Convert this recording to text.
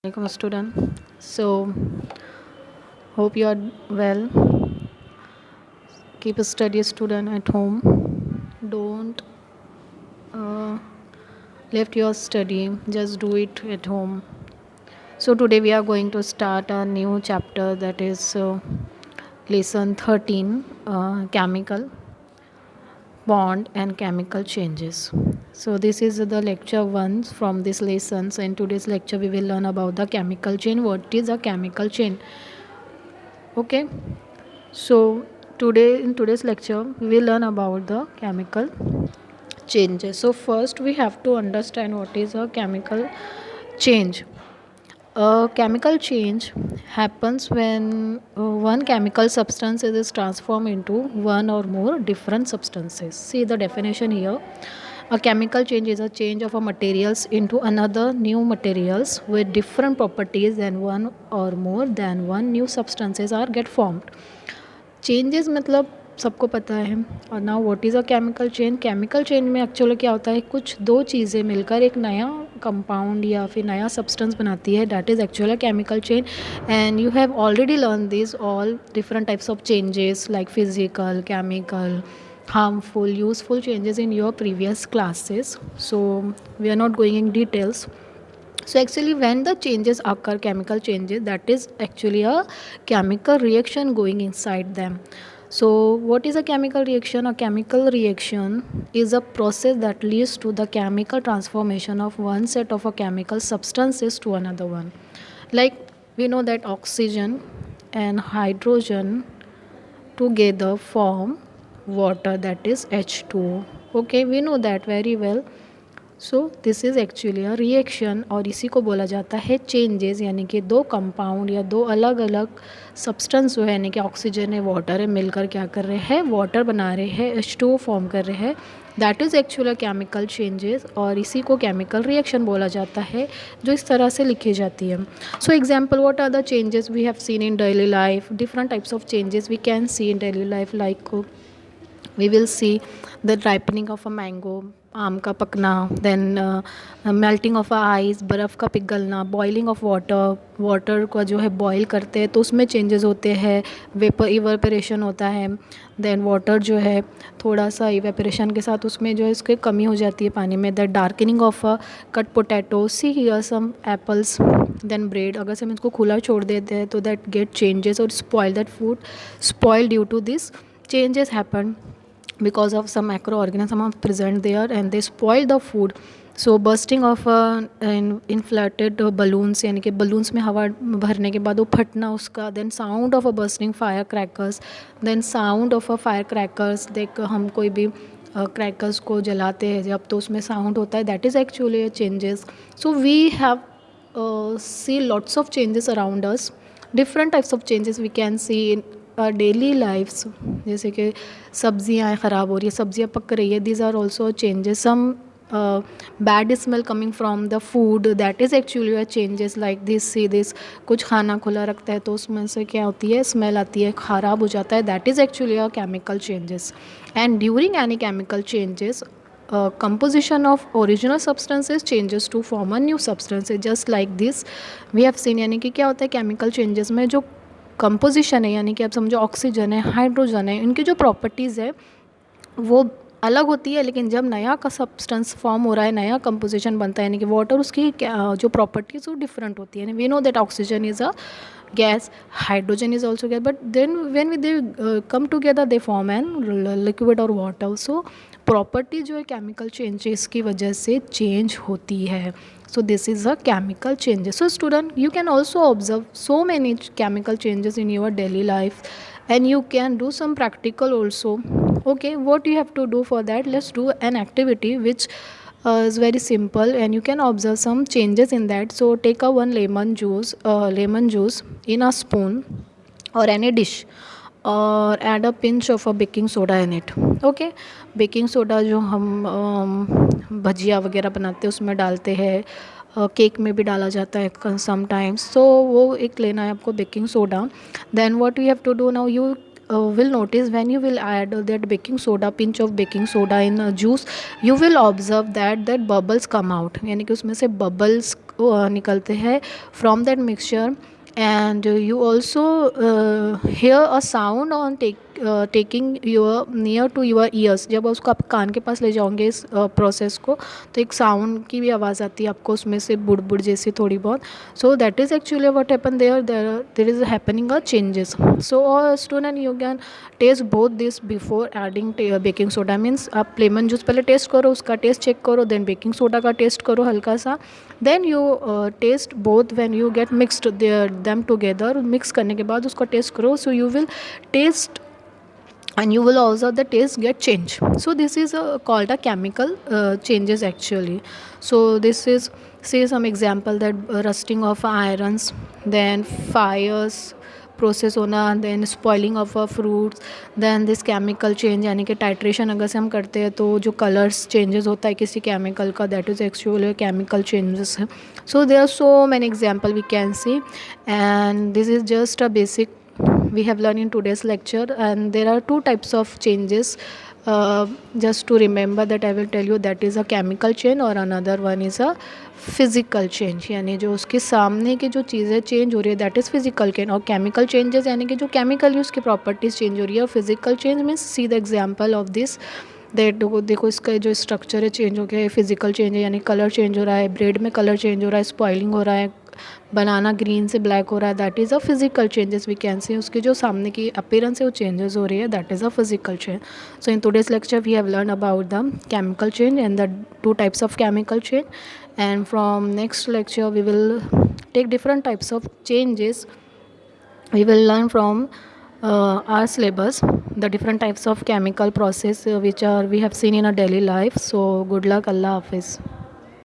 Welcome student. So hope you are well. Keep a study student at home. Don't uh, left your study. Just do it at home. So today we are going to start a new chapter, that is lesson 13, chemical bond and chemical changes. So this is the lecture 1 from this lesson. So in today's lecture we will learn about the chemical chain. What is a chemical chain? Okay. So today in today's lecture we will learn about the chemical changes. So first we have to understand what is a chemical change. A chemical change happens when one chemical substance is transformed into one or more different substances. See the definition here. A chemical change is a change of a materials into another new materials with different properties, and one or more than one new substances are get formed. Changes मतलब सबको पता है। और now what is a chemical chain? Chemical chain में actually क्या होता है, कुछ दो चीज़ें मिलकर एक नया कंपाउंड या फिर नया सब्सटेंस बनाती है, that is actually chemical chain. And you have already learn this all different types of changes like physical, chemical, harmful, useful changes in your previous classes. So we are not going in details. So actually when the changes occur, chemical changes, that is actually a chemical reaction going inside them. So what is a chemical reaction? A chemical reaction is a process that leads to the chemical transformation of one set of a chemical substances to another one. Like we know that oxygen and hydrogen together form water, that is H2O. Okay, we know that very well. So this is actually a reaction, और इसी को बोला जाता है changes, यानी कि दो compound या दो अलग अलग सब्सटेंस जो है, यानी कि ऑक्सीजन है, वाटर है, मिलकर क्या कर रहे हैं, वाटर बना रहे हैं, H2O फॉर्म कर रहे हैं। That is actually chemical changes, और इसी को केमिकल रिएक्शन बोला जाता है, जो इस तरह से लिखी जाती है। So example, what are the changes we have seen in daily life? Different types of changes we can see in daily life, like we will see the ripening of a mango, आम का पकना, then melting of ice, बर्फ़ का पिघलना, boiling of water, water को जो है boil करते हैं तो उसमें चेंजेस होते हैं, वेपर इवेपोरेशन होता है। देन वाटर जो है थोड़ा सा इवेपोरेशन के साथ उसमें जो है उसकी कमी हो जाती है पानी में। The darkening of a cut potato, see here some apples, then bread, अगर से हम इसको खुला छोड़ देते हैं तो दैट गेट चेंजेस और spoil, that food spoil due to this changes happen because of some microorganism are present there and they spoil the food. So bursting of inflated balloons, यानी कि balloons में हवा भरने के बाद वो फटना उसका, then sound of a bursting firecrackers, then sound of a firecrackers, देख हम कोई भी क्रैकर्स को जलाते हैं जब तो उसमें साउंड होता है, that is actually changes. So we have see lots of changes around us, different types of changes we can see in daily lifes. जैसे कि सब्जियाँ ख़राब हो रही है, सब्जियाँ पक रही है, these are also changes. Some bad smell coming from the food, that is actually a changes like this, see this. कुछ खाना खुला रखता है तो उसमें से क्या होती है, स्मेल आती है, ख़राब हो जाता है, that is actually a chemical changes. And during any chemical changes, composition of original substances changes to form a new substances, just like this we have seen। यानी कि क्या होता है केमिकल चेंजेस में, जो कंपोजिशन है, यानी कि आप समझो ऑक्सीजन है, हाइड्रोजन है, इनकी जो प्रॉपर्टीज़ है वो अलग होती है, लेकिन जब नया का सब्सटेंस फॉर्म हो रहा है, नया कंपोजिशन बनता है, यानी कि वाटर, उसकी जो प्रॉपर्टीज़ वो डिफरेंट होती है। We know that oxygen is a gas, hydrogen is also gas, but then when we they come together they form an liquid और वाटर। सो प्रॉपर्टी जो है केमिकल चेंजेस की वजह से चेंज होती है। So this is a chemical changes. So student, you can also observe so many chemical changes in your daily life, and you can do some practical also. Okay, what you have to do for that? Let's do an activity which is very simple, and you can observe some changes in that. So take a one lemon juice in a spoon or any dish, और add a pinch of a baking soda in it. Okay, baking soda जो हम भजिया वगैरह बनाते हैं उसमें डालते हैं, cake में भी डाला जाता है समटाइम्स। सो वो एक लेना है आपको baking soda. Then what you have to do now, you will notice when you will add that baking soda, pinch of baking soda in a juice, you will observe that bubbles come out, यानी कि उसमें से bubbles निकलते हैं from that mixture. And you also hear a sound on taking your near to your ears. जब उसको आप कान के पास ले जाओगे इस प्रोसेस को, तो एक साउंड की भी आवाज़ आती है आपको उसमें से, बुड़बुड़ जैसी थोड़ी बहुत. So that is actually what happen there is happening a changes. So student you can taste both this before adding baking soda. Means आप लेमन जूस पहले टेस्ट करो, उसका टेस्ट चेक करो, देन बेकिंग सोडा का taste करो हल्का सा, then you taste both when you get mixed them together. Mix करने के बाद उसका टेस्ट करो, so you will taste and you will also the taste get change. So this is called a chemical changes actually. So this is, say some example, that rusting of irons, then fires process होना, then spoiling of a fruits, then this chemical change, यानी कि titration अगर से हम करते हैं तो जो कलर्स चेंजेस होता है किसी केमिकल का, that is actually chemical changes है. So there are so many example we can see, and this is just a basic we have learned in today's lecture. And there are two types of changes, just to remember that I will tell you, that is a chemical change और another one is a physical change. यानी जो उसके सामने की जो चीज़ें change हो रही है दैट इज़ फिजिकल चेंज, और केमिकल चेंजेस यानी कि जो केमिकल उसकी प्रॉपर्टीज़ चेंज हो रही है. और physical change means see the example of this, that देखो इसका जो स्ट्रक्चर है चेंज हो गया है, फिजिकल चेंज है यानी कलर चेंज हो रहा है, ब्रेड में कलर चेंज हो रहा है, स्पॉइलिंग हो रहा है, बनाना ग्रीन से ब्लैक हो रहा है, that is a physical changes we can see. उसकी जो सामने की अपीयरेंस है वो चेंजेस हो रही है, that is a physical change. So in today's lecture we have learn about the chemical change and the two types of chemical change. And from next lecture we will take different types of changes. We will learn from our syllabus the different types of chemical process which are we have seen in our daily life. So good luck. Allah Hafiz.